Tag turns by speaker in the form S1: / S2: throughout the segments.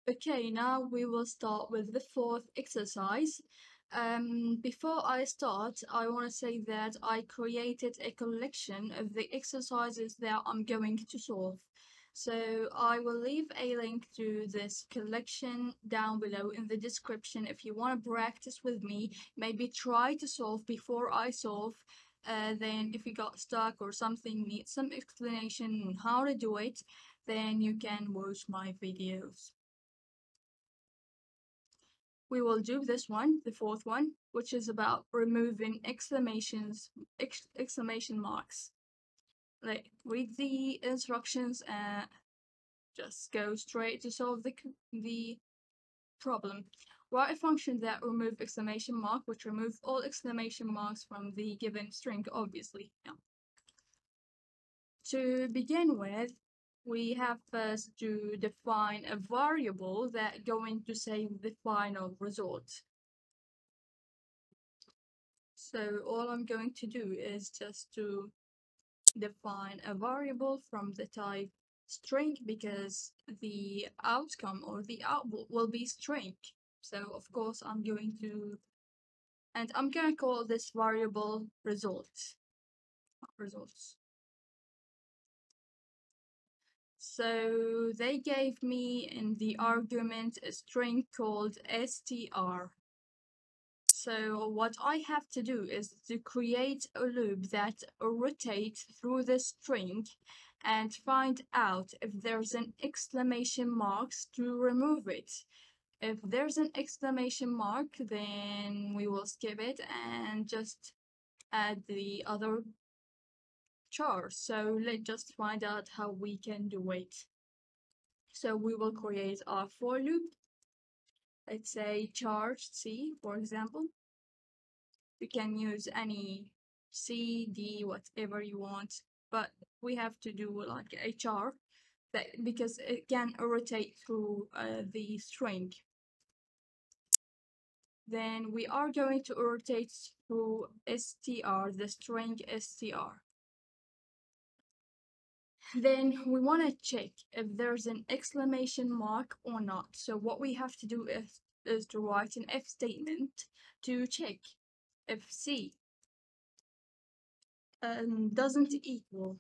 S1: Okay, now we will start with the fourth exercise. Before I start, I want to say that I created a collection of the exercises that I'm going to solve. So I will leave a link to this collection down below in the description if you want to practice with me. Maybe try to solve before I solve. Then if you got stuck or something needs some explanation on how to do it, then you can watch my videos. We will do this one, the fourth one, which is about removing exclamation marks. Like, read the instructions and just go straight to solve the problem. Write a function that remove exclamation mark, which remove all exclamation marks from the given string, obviously. Yeah. To begin with, we have first to define a variable that going to save the final result. So all I'm going to do is just to define a variable from the type string because the outcome or the output will be string. So of course I'm going to call this variable results. So they gave me in the argument a string called str. So what I have to do is to create a loop that rotates through the string and find out if there's an exclamation mark to remove it. If there's an exclamation mark, then we will skip it and just add the other char. So let's just find out how we can do it. So we will create our for loop. Let's say charge C, for example. You can use any C, D, whatever you want, but we have to do like a char that because it can rotate through the string. Then we are going to rotate through str, the string str. Then we want to check if there's an exclamation mark or not. So what we have to do is to write an if statement to check if C doesn't equal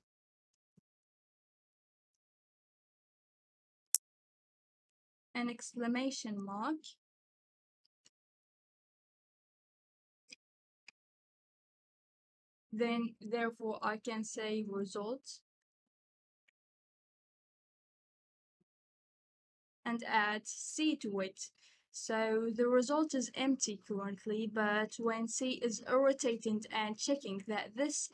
S1: an exclamation mark, then therefore I can say result and add C to it. So the result is empty currently, but when C is rotating and checking that this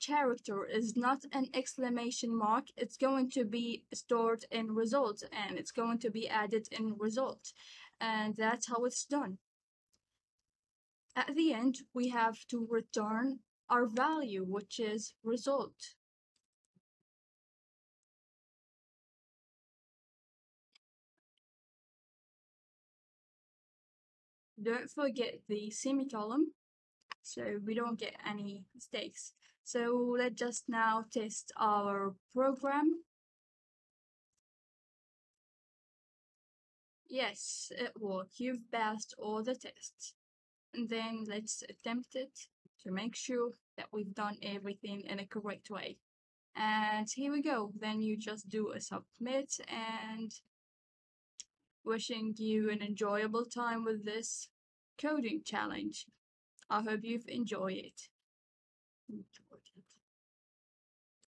S1: character is not an exclamation mark, it's going to be stored in result and it's going to be added in result. And that's how it's done. At the end, we have to return our value, which is result. Don't forget the semicolon so we don't get any mistakes. So let's just now test our program. Yes, it worked. You've passed all the tests. And then let's attempt it to make sure that we've done everything in a correct way. And here we go. Then you just do a submit and wishing you an enjoyable time with this coding challenge. I hope you've enjoyed it.